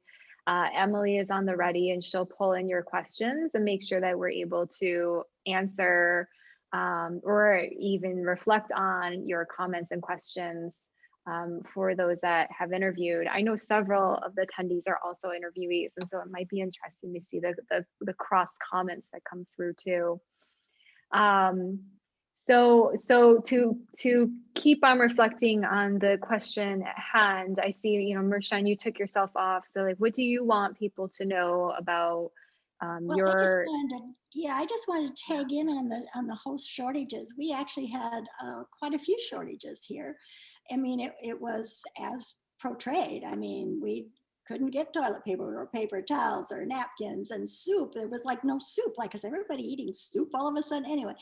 [SPEAKER 1] Emily is on the ready and she'll pull in your questions and make sure that we're able to answer or even reflect on your comments and questions for those that have interviewed. I know several of the attendees are also interviewees, and so it might be interesting to see the cross comments that come through too. So to keep on reflecting on the question at hand, I see, you know, Mershan, you took yourself off. So like, what do you want people to know about
[SPEAKER 7] Well,
[SPEAKER 1] your?
[SPEAKER 7] I just wanted to tag in on the host shortages. We actually had quite a few shortages here. I mean, it was as portrayed. I mean, we couldn't get toilet paper or paper towels or napkins and soup. There was like no soup. Like, is everybody eating soup all of a sudden? Anyway,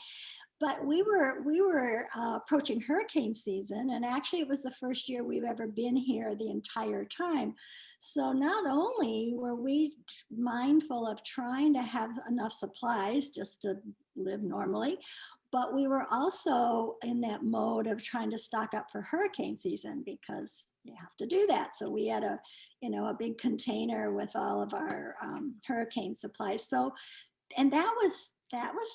[SPEAKER 7] but we were approaching hurricane season, and actually it was the first year we've ever been here the entire time. So not only were we mindful of trying to have enough supplies just to live normally, but we were also in that mode of trying to stock up for hurricane season because you have to do that. So we had a big container with all of our hurricane supplies. So, and that was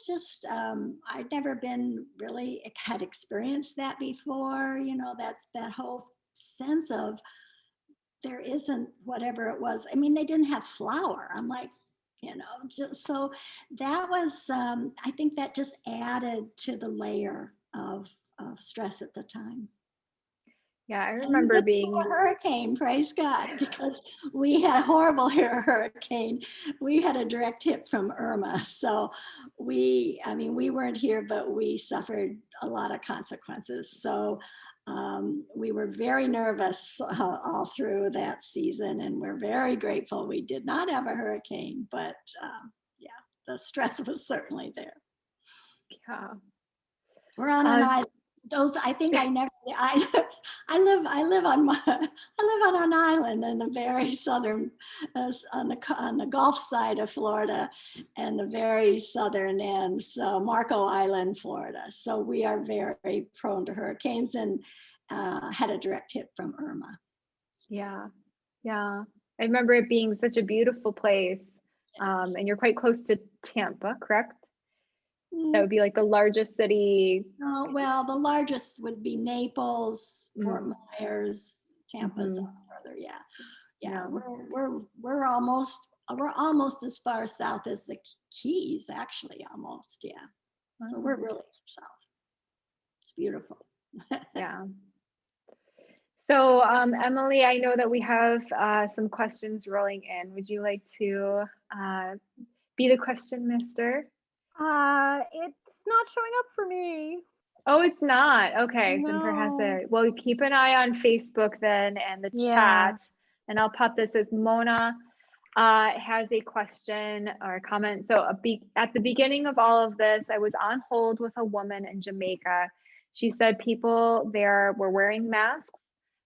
[SPEAKER 7] just I'd never been really had experienced that before. You know, that whole sense of there isn't whatever it was. I mean, they didn't have flour. I'm like, just so that was I think that just added to the layer of stress at the time.
[SPEAKER 1] Yeah, I remember being
[SPEAKER 7] a hurricane, praise God, because we had a horrible hurricane. We had a direct hit from Irma. So we weren't here, but we suffered a lot of consequences. So we were very nervous all through that season, and we're very grateful we did not have a hurricane, but yeah, the stress was certainly there.
[SPEAKER 1] Yeah.
[SPEAKER 7] We're on an island. I think I never. I live on an island in the very southern, on the Gulf side of Florida, and the very southern end, so Marco Island, Florida. So we are very prone to hurricanes, and had a direct hit from Irma.
[SPEAKER 1] Yeah, I remember it being such a beautiful place,
[SPEAKER 7] Yes.
[SPEAKER 1] and you're quite close to Tampa, correct? That would be like the largest city.
[SPEAKER 7] Well, the largest would be Naples, Fort Myers, Tampa's up further. Yeah. We're almost as far south as the Keys, actually, almost. Yeah. So we're really south. It's beautiful.
[SPEAKER 1] Yeah. So Emily, I know that we have some questions rolling in. Would you like to be the question mister?
[SPEAKER 10] It's not showing up for me.
[SPEAKER 1] Oh, it's not. Okay,
[SPEAKER 10] No.
[SPEAKER 1] then perhaps well, keep an eye on Facebook then and the chat, and I'll pop this as Mona has a question or a comment. So at the beginning of all of this, I was on hold with a woman in Jamaica. She said people there were wearing masks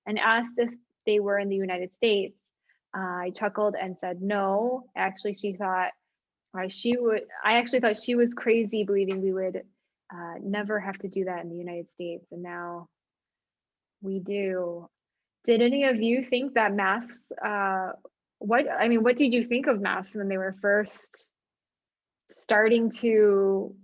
[SPEAKER 1] and asked if they were in the United States. I chuckled and said no. Actually, I actually thought she was crazy believing we would never have to do that in the United States, and now we do. Did any of you think that masks, what did you think of masks when they were first starting to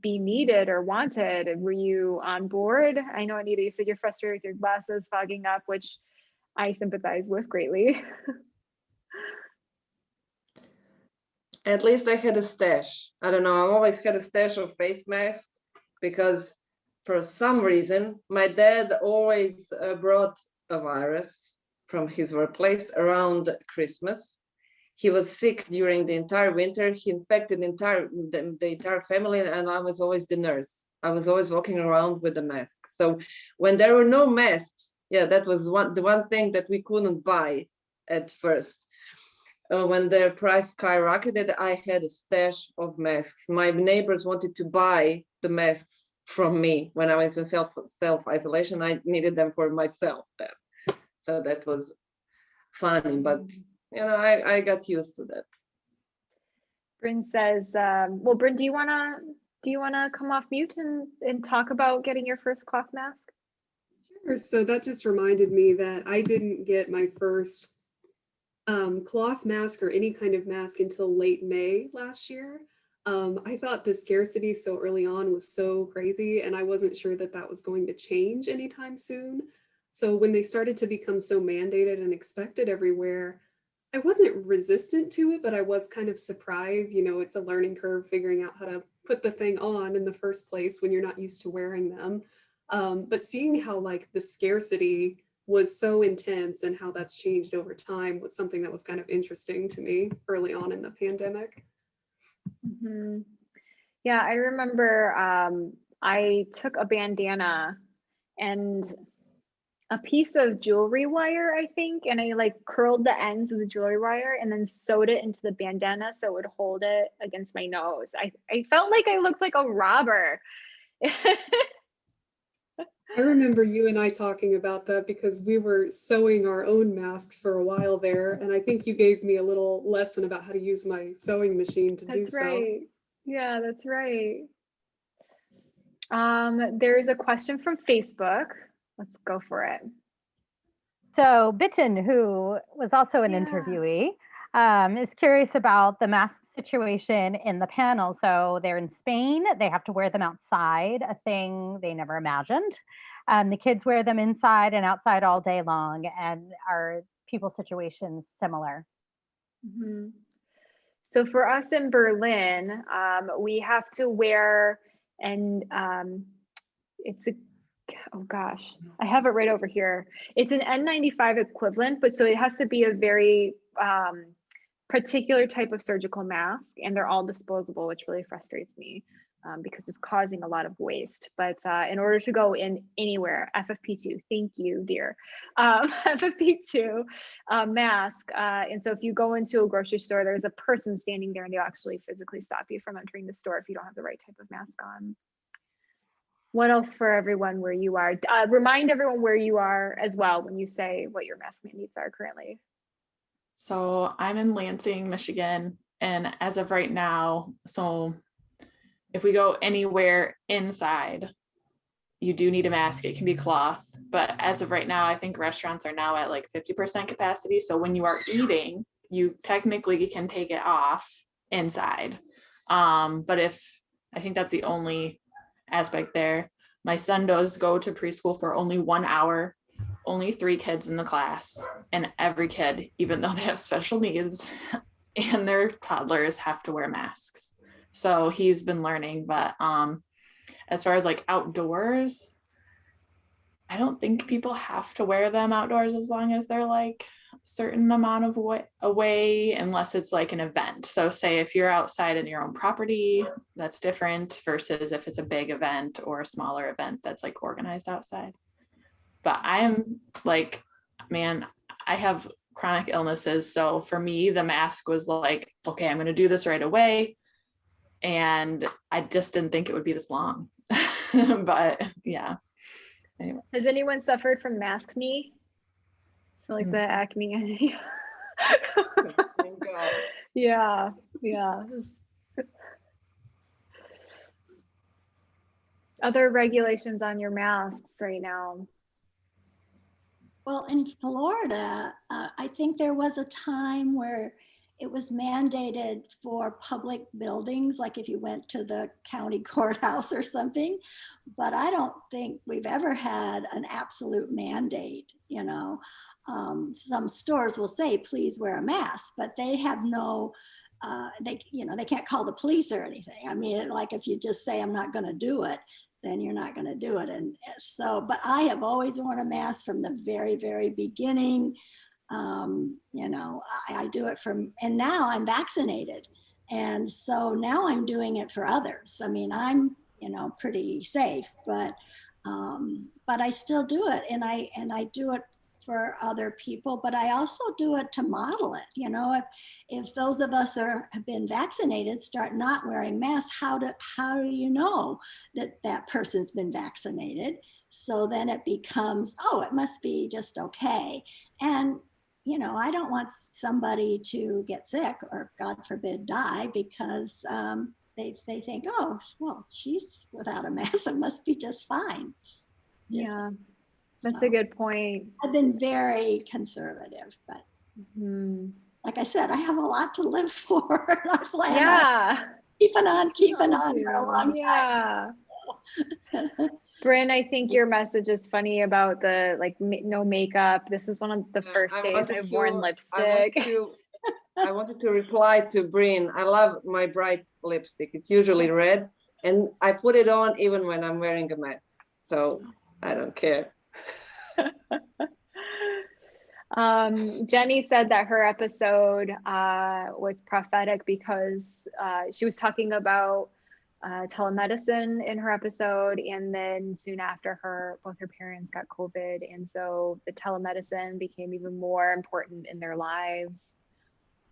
[SPEAKER 1] be needed or wanted? Were you on board? I know, Anita, you said you're frustrated with your glasses fogging up, which I sympathize with greatly.
[SPEAKER 2] At least I had a stash. I don't know, I always had a stash of face masks because for some reason, my dad always brought a virus from his workplace around Christmas. He was sick during the entire winter. He infected the entire family, and I was always the nurse. I was always walking around with a mask. So when there were no masks, yeah, that was the one thing that we couldn't buy at first. When their price skyrocketed, I had a stash of masks. My neighbors wanted to buy the masks from me when I was in self-isolation. I needed them for myself then. So that was funny, but I got used to that.
[SPEAKER 1] Bryn says, well, Bryn, do you wanna come off mute and talk about getting your first cloth mask?
[SPEAKER 4] Sure. So that just reminded me that I didn't get my first cloth mask or any kind of mask until late May last year. I thought the scarcity so early on was so crazy, and I wasn't sure that was going to change anytime soon. So when they started to become so mandated and expected everywhere, I wasn't resistant to it, but I was kind of surprised. You know, it's a learning curve figuring out how to put the thing on in the first place when you're not used to wearing them. But seeing how like the scarcity was so intense and how that's changed over time was something that was kind of interesting to me early on in the pandemic.
[SPEAKER 1] Mm-hmm. Yeah, I remember I took a bandana and a piece of jewelry wire, I think, and I like curled the ends of the jewelry wire and then sewed it into the bandana so it would hold it against my nose. I felt like I looked like a robber.
[SPEAKER 4] I remember you and I talking about that because we were sewing our own masks for a while there. And I think you gave me a little lesson about how to use my sewing machine to do so.
[SPEAKER 1] That's right. Yeah, that's right. There's a question from Facebook. Let's go for it.
[SPEAKER 10] So Bitten, who was also an interviewee, is curious about the mask situation in the panel. So they're in Spain, they have to wear them outside, a thing they never imagined. The kids wear them inside and outside all day long. And are people's situations similar?
[SPEAKER 1] Mm-hmm. So for us in Berlin, we have to wear, and it's a, oh gosh, I have it right over here. It's an N95 equivalent, but so it has to be a very particular type of surgical mask, and they're all disposable, which really frustrates me because it's causing a lot of waste. But in order to go in anywhere, FFP2, thank you, dear, FFP2 mask. And so if you go into a grocery store, there's a person standing there and they'll actually physically stop you from entering the store if you don't have the right type of mask on. What else for everyone where you are? Remind everyone where you are as well when you say what your mask mandates are currently.
[SPEAKER 5] So I'm in Lansing, Michigan, and as of right now, so if we go anywhere inside, you do need a mask. It can be cloth, but as of right now, I think restaurants are now at like 50% capacity. So when you are eating, you technically can take it off inside. But I think that's the only aspect there. My son does go to preschool for only 1 hour, only 3 kids in the class, and every kid, even though they have special needs and their toddlers, have to wear masks. So he's been learning, but as far as like outdoors, I don't think people have to wear them outdoors as long as they're like a certain amount of away, unless it's like an event. So say if you're outside in your own property, that's different versus if it's a big event or a smaller event that's like organized outside. But I am like, man, I have chronic illnesses. So for me, the mask was like, okay, I'm going to do this right away. And I just didn't think it would be this long. But yeah. Anyway.
[SPEAKER 1] Has anyone suffered from mask knee? So like the acne. Yeah. Other regulations on your masks right now?
[SPEAKER 7] Well, in Florida, I think there was a time where it was mandated for public buildings, like if you went to the county courthouse or something, but I don't think we've ever had an absolute mandate, you know. Some stores will say, please wear a mask, but they have no, they can't call the police or anything. I mean, like if you just say, I'm not gonna do it, then you're not gonna do it. And so, but I have always worn a mask from the very, very beginning. I do it and now I'm vaccinated. And so now I'm doing it for others. I mean, I'm, pretty safe, but I still do it. And I do it for other people, but I also do it to model it. If those of us have been vaccinated start not wearing masks, how do you know that person's been vaccinated? So then it becomes, oh, it must be just okay. And I don't want somebody to get sick or God forbid die because they think, oh, well, she's without a mask, it must be just fine.
[SPEAKER 1] Yeah, that's a good point.
[SPEAKER 7] I've been very conservative, but like I said, I have a lot to live for. And I plan on keeping on for a long time.
[SPEAKER 1] Bryn, I think your message is funny about the no makeup. This is one of the first days I've worn lipstick.
[SPEAKER 2] I wanted to reply to Breen. I love my bright lipstick. It's usually red, and I put it on even when I'm wearing a mask. So I don't care.
[SPEAKER 1] Jenny said that her episode was prophetic because she was talking about telemedicine in her episode, and then soon after both her parents got COVID, and so the telemedicine became even more important in their lives.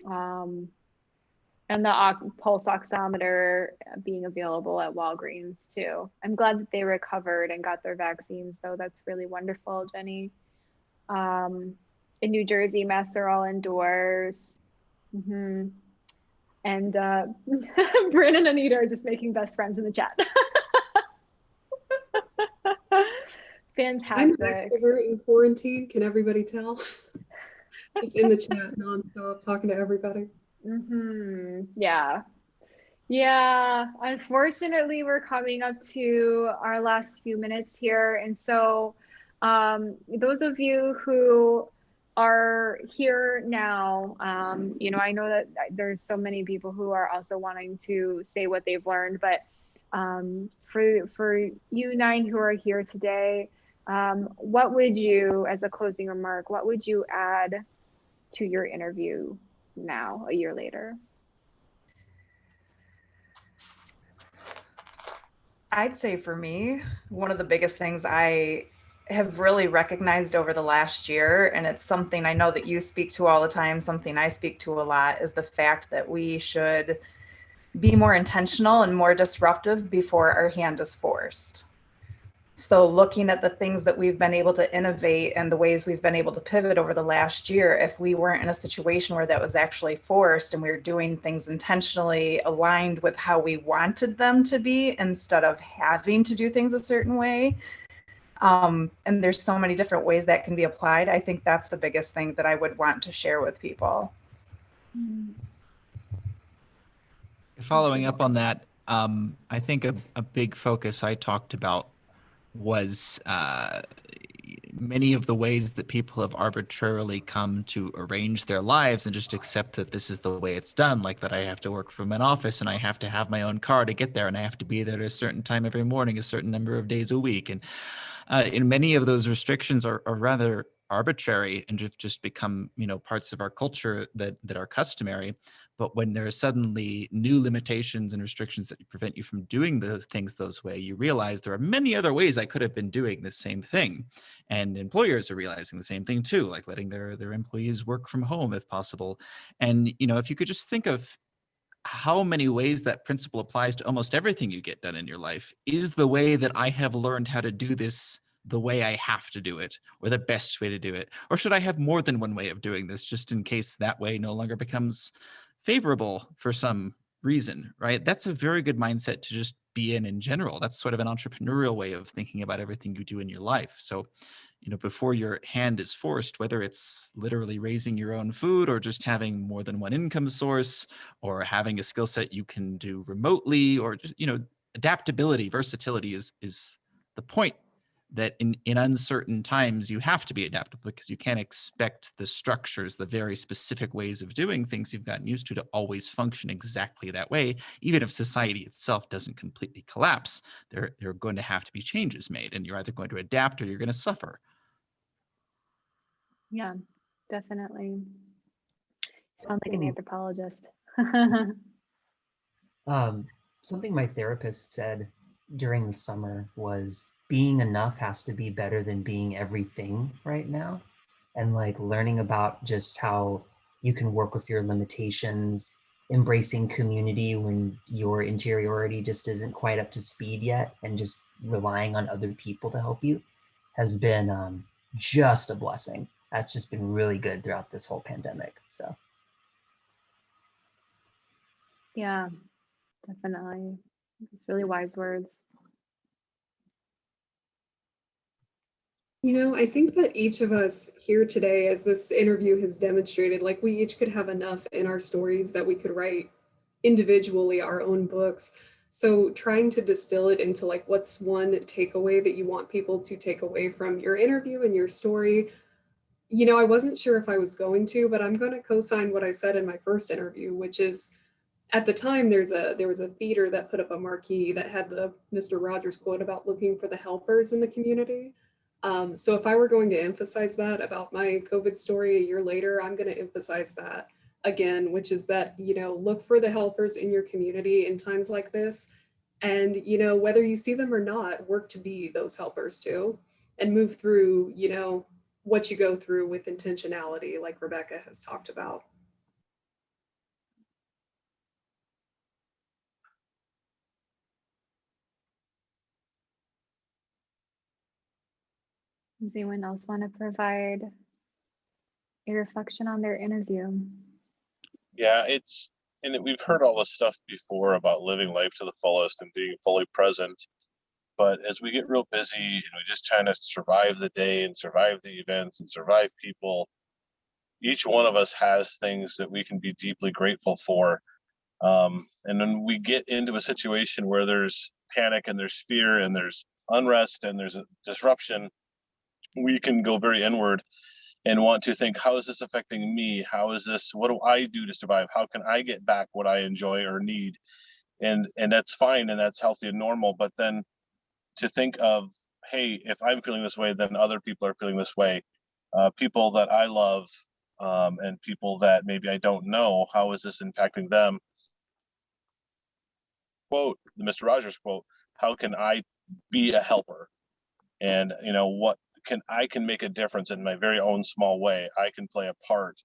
[SPEAKER 1] And the pulse oximeter being available at Walgreens too. I'm glad that they recovered and got their vaccines, so that's really wonderful, Jenny. In New Jersey, masks are all indoors. Mm-hmm. And Bryn and Anita are just making best friends in the chat. Fantastic.
[SPEAKER 4] I'm an extrovert in quarantine. Can everybody tell? Just in the chat nonstop, talking to everybody.
[SPEAKER 1] Mm-hmm. Yeah. Yeah. Unfortunately, we're coming up to our last few minutes here. And so those of you who are here now, I know that there's so many people who are also wanting to say what they've learned, but for you 9 who are here today, what would you, as a closing remark, what would you add to your interview now, a year later?
[SPEAKER 6] I'd say for me, one of the biggest things I have really recognized over the last year, and it's something I know that you speak to all the time, something I speak to a lot, is the fact that we should be more intentional and more disruptive before our hand is forced. So looking at the things that we've been able to innovate and the ways we've been able to pivot over the last year, if we weren't in a situation where that was actually forced and we were doing things intentionally aligned with how we wanted them to be instead of having to do things a certain way. And there's so many different ways that can be applied. I think that's the biggest thing that I would want to share with people.
[SPEAKER 9] Following up on that, I think a big focus I talked about was many of the ways that people have arbitrarily come to arrange their lives and just accept that this is the way it's done, like that I have to work from an office and I have to have my own car to get there and I have to be there at a certain time every morning, a certain number of days a week. And in many of those restrictions are rather arbitrary and just become, parts of our culture that are customary. But when there are suddenly new limitations and restrictions that prevent you from doing those things those way, you realize there are many other ways I could have been doing the same thing. And employers are realizing the same thing too, like letting their employees work from home if possible. And, if you could just think of how many ways that principle applies to almost everything you get done in your life. Is the way that I have learned how to do this the way I have to do it, or the best way to do it? Or should I have more than one way of doing this, just in case that way no longer becomes favorable for some reason, right? That's a very good mindset to just be in general. That's sort of an entrepreneurial way of thinking about everything you do in your life. So, before your hand is forced, whether it's literally raising your own food or just having more than one income source or having a skill set you can do remotely, or just, adaptability, versatility is the point. That in uncertain times, you have to be adaptable because you can't expect the structures, the very specific ways of doing things you've gotten used to always function exactly that way. Even if society itself doesn't completely collapse, there are going to have to be changes made, and you're either going to adapt or you're going to suffer.
[SPEAKER 1] Yeah, definitely. Sound like an anthropologist.
[SPEAKER 3] Something my therapist said during the summer was being enough has to be better than being everything right now. And like learning about just how you can work with your limitations, embracing community when your interiority just isn't quite up to speed yet, and just relying on other people to help you has been just a blessing. That's just been really good throughout this whole pandemic. So.
[SPEAKER 1] Yeah, definitely. It's really wise words.
[SPEAKER 4] I think that each of us here today, as this interview has demonstrated, like we each could have enough in our stories that we could write individually our own books. So trying to distill it into like, what's one takeaway that you want people to take away from your interview and your story? you know, I wasn't sure if I was going to, but I'm going to co-sign what I said in my first interview, which is at the time there was a theater that put up a marquee that had the Mr. Rogers quote about looking for the helpers in the community. So if I were going to emphasize that about my COVID story a year later, I'm going to emphasize that again, which is that, you know, look for the helpers in your community in times like this. And, you know, whether you see them or not, work to be those helpers too, and move through, you know, what you go through with intentionality, like Rebecca has talked about.
[SPEAKER 1] Does anyone else want to provide a reflection on their interview?
[SPEAKER 8] Yeah, we've heard all this stuff before about living life to the fullest and being fully present. But as we get real busy and we just trying to survive the day and survive the events and survive people, each one of us has things that we can be deeply grateful for. And when we get into a situation where there's panic and there's fear and there's unrest and there's a disruption, we can go very inward and want to think, how is this affecting me? What do I do to survive? How can I get back what I enjoy or need? And that's fine and that's healthy and normal. But then to think of, hey, if I'm feeling this way, then other people are feeling this way. People that I love and people that maybe I don't know, how is this impacting them? Quote, the Mr. Rogers quote, how can I be a helper? And, you know, I can make a difference in my very own small way. I can play a part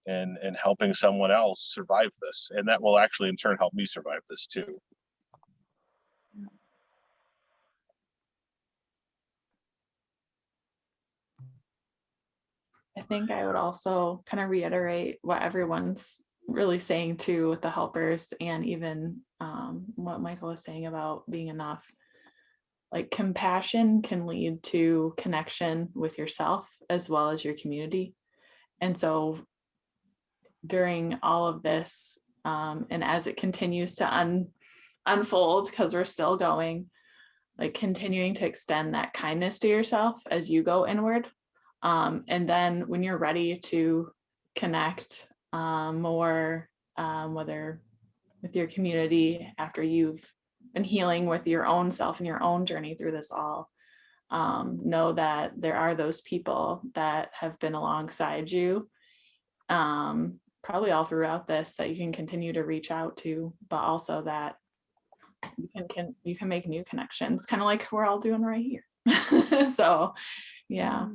[SPEAKER 8] in helping someone else survive this. And that will actually in turn help me survive this too.
[SPEAKER 5] I think I would also kind of reiterate what everyone's really saying too with the helpers, and even what Michael was saying about being enough. Like, compassion can lead to connection with yourself as well as your community. And so during all of this, and as it continues to unfold, because we're still going, like continuing to extend that kindness to yourself as you go inward. And then when you're ready to connect more, whether with your community after you've been healing with your own self and your own journey through this all, know that there are those people that have been alongside you, probably all throughout this, that you can continue to reach out to, but also that you can make new connections, kind of like we're all doing right here. So yeah.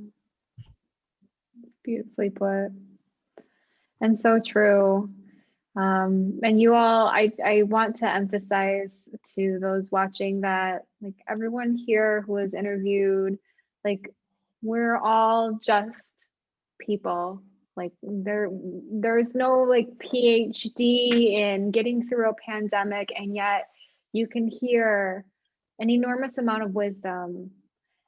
[SPEAKER 1] Beautifully put. And so true. And you all, I want to emphasize to those watching that, like, everyone here who was interviewed, like, we're all just people. Like, there's no like PhD in getting through a pandemic, and yet you can hear an enormous amount of wisdom.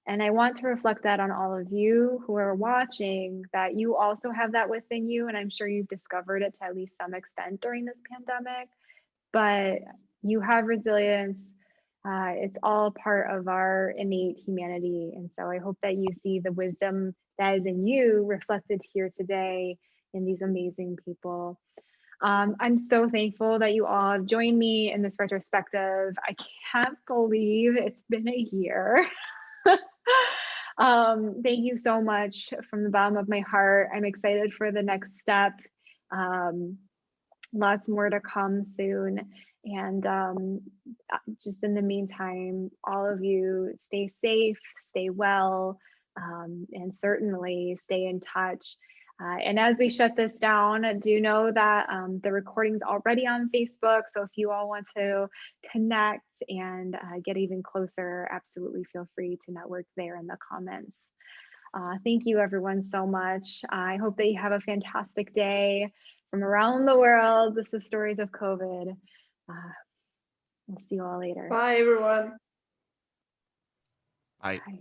[SPEAKER 1] And I want to reflect that on all of you who are watching, that you also have that within you. And I'm sure you've discovered it to at least some extent during this pandemic, but you have resilience. It's all part of our innate humanity. And so I hope that you see the wisdom that is in you reflected here today in these amazing people. I'm so thankful that you all have joined me in this retrospective. I can't believe it's been a year. Thank you so much from the bottom of my heart. I'm excited for the next step. Lots more to come soon. And just in the meantime, all of you stay safe, stay well, and certainly stay in touch. And as we shut this down, do know that the recording's already on Facebook. So if you all want to connect and get even closer, absolutely feel free to network there in the comments. Thank you everyone so much. I hope that you have a fantastic day from around the world. This is Stories of COVID. We'll see you all later.
[SPEAKER 2] Bye, everyone.
[SPEAKER 9] Bye.
[SPEAKER 1] Bye.